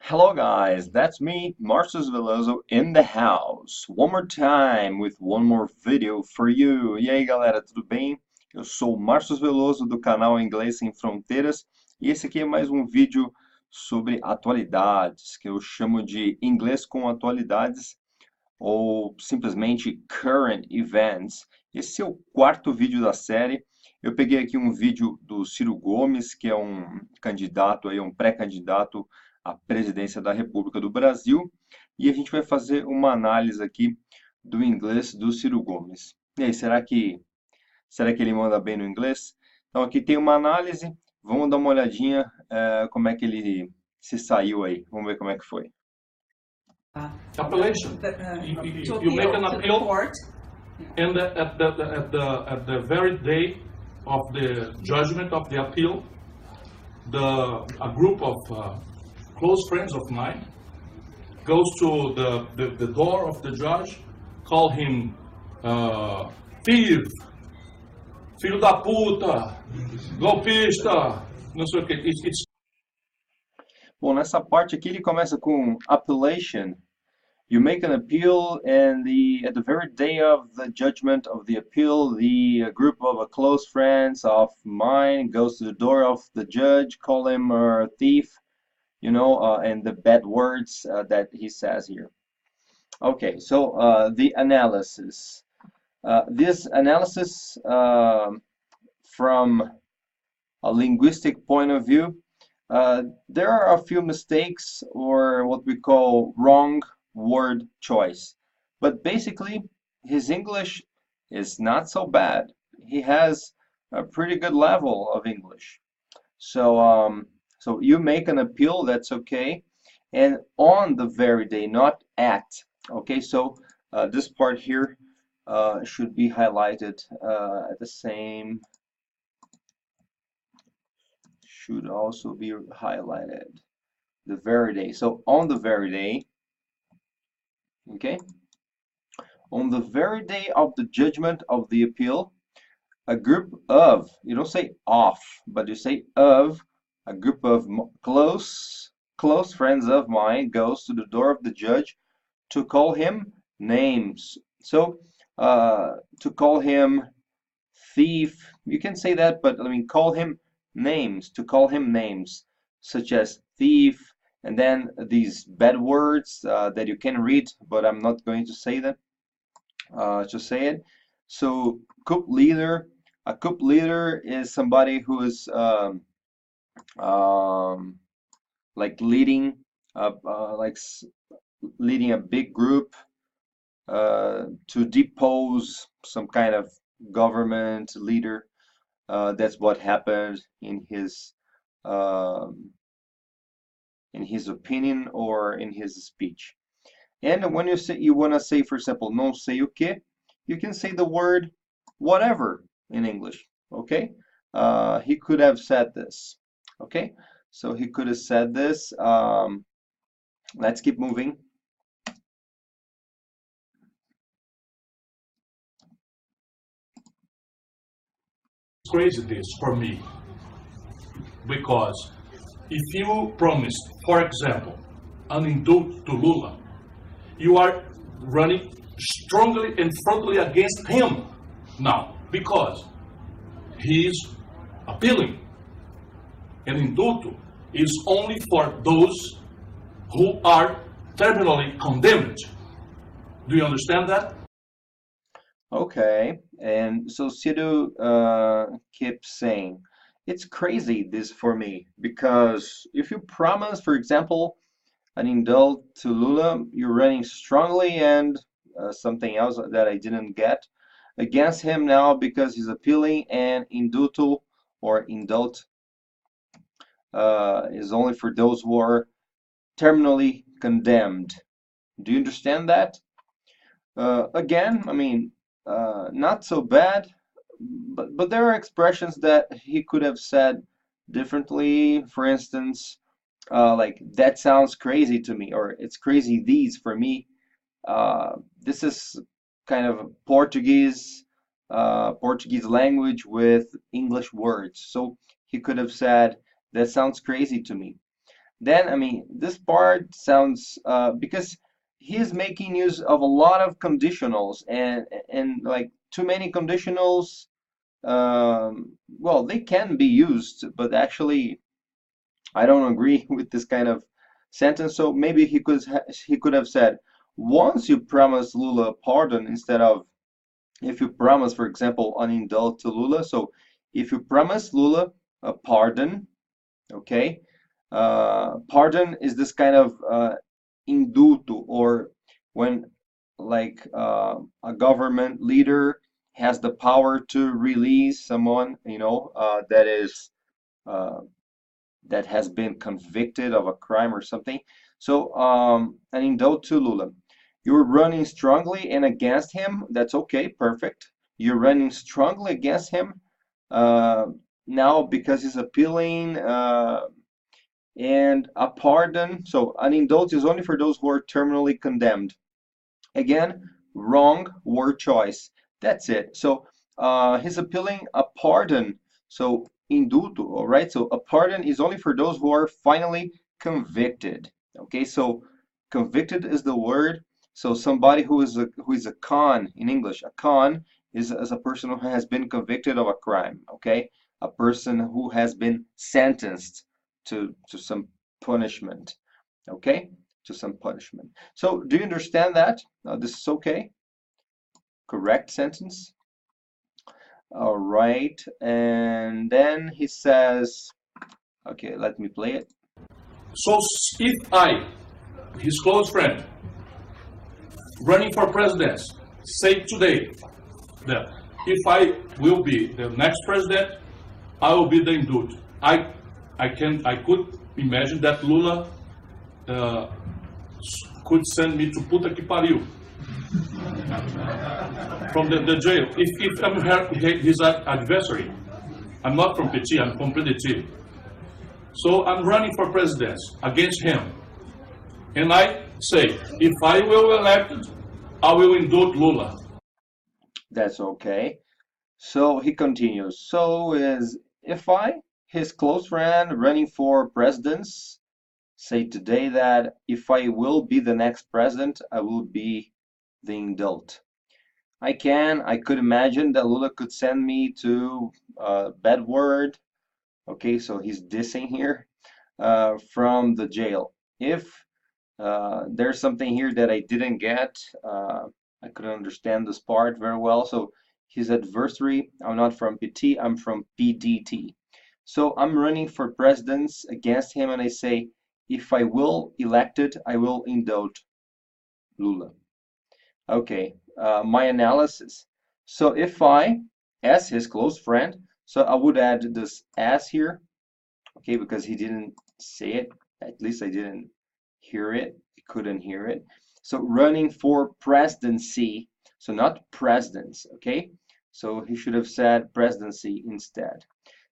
Hello guys, that's me, Marcos Veloso in the house. One more time with one more video for you. E aí galera, tudo bem? Eu sou o Marcos Veloso do canal Inglês Sem Fronteiras e esse aqui é mais um vídeo sobre atualidades, que eu chamo de Inglês com Atualidades ou simplesmente Current Events. Esse é o quarto vídeo da série. Eu peguei aqui um vídeo do Ciro Gomes, que é um candidato aí, um pré-candidato à presidência da República do Brasil, e a gente vai fazer uma análise aqui do inglês do Ciro Gomes. E aí, será que ele manda bem no inglês? Então aqui tem uma análise, vamos dar uma olhadinha como é que ele se saiu aí. Vamos ver como é que foi. Appellation. You make an appeal, and at the very day of the judgment of the appeal, a group of close friends of mine goes to the door of the judge, call him thief, filho da puta, golpista, não sei o que. Bom, nessa parte aqui ele começa com appellation. You make an appeal, and at the very day of the judgment of the appeal, the group of close friends of mine goes to the door of the judge, call him a thief, you know, and the bad words that he says here. Okay, so the analysis. This analysis from a linguistic point of view, there are a few mistakes or what we call wrong word choice, but basically his English is not so bad. He has a pretty good level of English. So so you make an appeal, that's okay, and on the very day, not at. Okay, so this part here should be highlighted at the same, should also be highlighted, the very day. So on the very day, okay, on the very day of the judgment of the appeal, a group of, you don't say of, but you say of, a group of close friends of mine goes to the door of the judge to call him names. So to call him thief, you can say that, but I mean call him names, to call him names such as thief, and then these bad words that you can read, but I'm not going to say them. To say it. So coup leader. A coup leader is somebody who is like leading, leading a big group to depose some kind of government leader. That's what happened in his opinion or in his speech. And when you want to say, for example, não sei o que, you can say the word whatever in English. Okay, he could have said this. Okay, so he could have said this. Let's keep moving. It's crazy this for me, because if you promised, for example, an indult to Lula, you are running strongly and frontally against him now, because he is appealing. And indulto is only for those who are terminally condemned. Do you understand that? Okay, and so Ciro keeps saying, it's crazy this for me, because if you promise, for example, an indult to Lula, you're running strongly, and something else that I didn't get, against him now because he's appealing, and indulto or indult is only for those who are terminally condemned. Do you understand that? Again, I mean, not so bad, but there are expressions that he could have said differently. For instance, like that sounds crazy to me, or it's crazy these for me. This is kind of Portuguese language with English words. So he could have said, that sounds crazy to me. then I mean this part sounds because he's making use of a lot of conditionals and like too many conditionals. Well, they can be used, but actually I don't agree with this kind of sentence. So maybe he could have said, once you promise Lula pardon, instead of if you promise, for example, an indult to Lula. So if you promise Lula a pardon, okay, pardon is this kind of indulto, or when like a government leader has the power to release someone, you know, that is uh, that has been convicted of a crime or something. So an indult to Lula. You're running strongly and against him. That's okay, perfect. You're running strongly against him uh, now because he's appealing and a pardon. So an indult is only for those who are terminally condemned. Again, wrong word choice. That's it. So he's appealing a pardon. So indulto, all right? So a pardon is only for those who are finally convicted. Okay, so convicted is the word. So somebody who is a con in English. A con is a person who has been convicted of a crime. Okay, a person who has been sentenced to some punishment. Okay, to some punishment. So do you understand that? This is okay? Correct sentence? All right, and then he says, okay, let me play it. So if I, his close friend, running for president, say today that if I will be the next president, I will be the indult. I could imagine that Lula could send me to puta que pariu from the jail. If I'm his adversary, I'm not from PT, I'm from PDT. So I'm running for president against him. And I say, if I will elected, I will indult Lula. That's okay. So he continues. So is if I, his close friend, running for presidents, say today that if I will be the next president, I will be the indult. I could imagine that Lula could send me to bad word. Okay, so he's dissing here from the jail. If there's something here that I didn't get, I couldn't understand this part very well. So his adversary, I'm not from PT, I'm from PDT. So I'm running for presidents against him, and I say, if I will elected, I will indult Lula. Okay, my analysis. So if I, as his close friend, so I would add this as here, okay, because he didn't say it, at least I didn't hear it, I couldn't hear it. So running for presidency, so not presidents, okay? So he should have said presidency instead.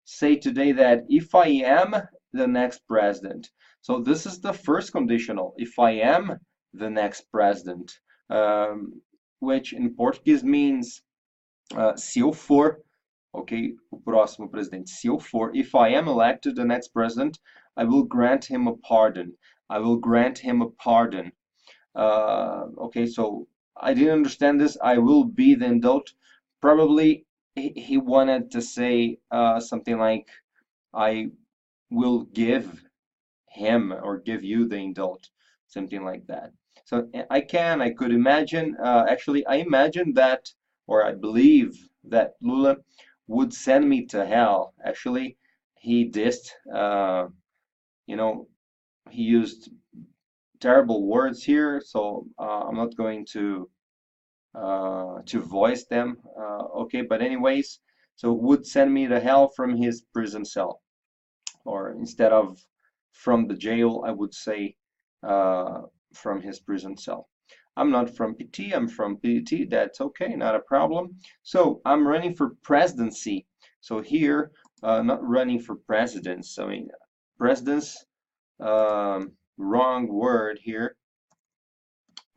Say today that if I am the next president. So this is the first conditional, if I am the next president, which in Portuguese means se eu for, ok, o próximo presidente, se eu for, if I am elected the next president, I will grant him a pardon. I will grant him a pardon. Okay, so I didn't understand this. I will be the indult. Probably he wanted to say something like, I will give him or give you the indult, something like that. So I could imagine, actually, I imagine that, or I believe that Lula would send me to hell. Actually, he dissed, you know, he used terrible words here, so I'm not going to voice them. Okay, but anyways, so would send me to hell from his prison cell, or instead of from the jail, I would say from his prison cell. I'm not from PT, I'm from PDT. That's okay, not a problem. So I'm running for presidency. So here, not running for presidents. I mean, presidents, wrong word here.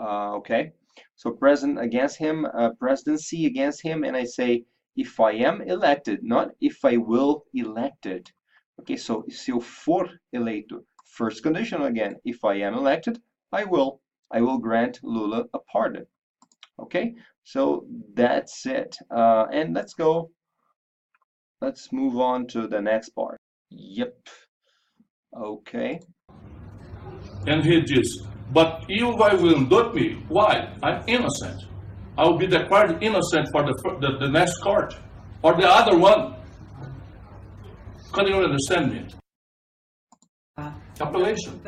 Okay, so president against him, presidency against him, and I say if I am elected, not if I will elected. Okay, so se eu for eleito, first condition again, if I am elected, I will grant Lula a pardon. Okay, so that's it. And let's move on to the next part. Yep. Okay. And he diz, but you will indict me. Why? I'm innocent. I will be declared innocent for the next court, or the other one. Can you understand me? Appellation.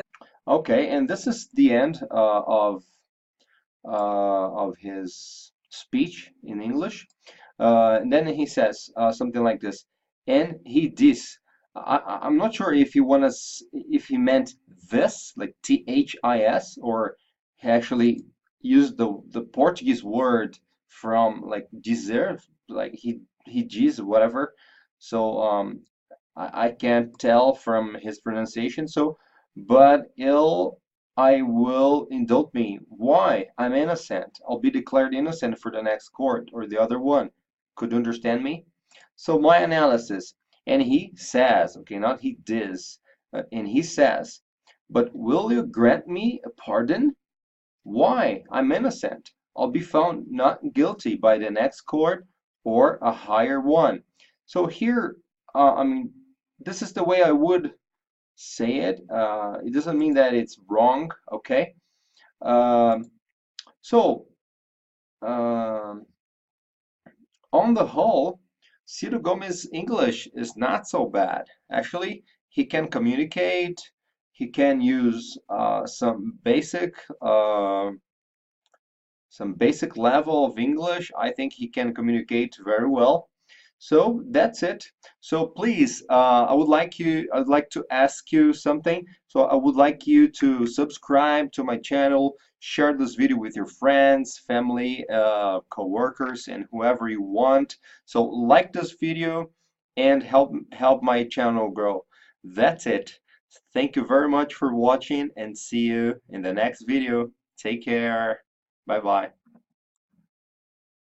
Okay, and this is the end of his speech in English. And then he says something like this, and he dis. I'm not sure if he meant this, like THIS, or he actually used the Portuguese word from like dizer, like he diz, whatever. So I can't tell from his pronunciation. So, but I will indict me. Why? I'm innocent. I'll be declared innocent for the next court or the other one. Could you understand me? So my analysis, and he says, okay, not he does, and he says, but will you grant me a pardon? Why? I'm innocent. I'll be found not guilty by the next court or a higher one. So here, I mean, this is the way I would say it. It doesn't mean that it's wrong, okay? On the whole, Ciro Gomes' English is not so bad. Actually, he can communicate, he can use some basic level of English. I think he can communicate very well. So that's it. So please, I'd like to ask you something. So I would like you to subscribe to my channel, share this video with your friends, family, co-workers, and whoever you want. So like this video and help my channel grow. That's it. Thank you very much for watching, and see you in the next video. Take care. Bye bye.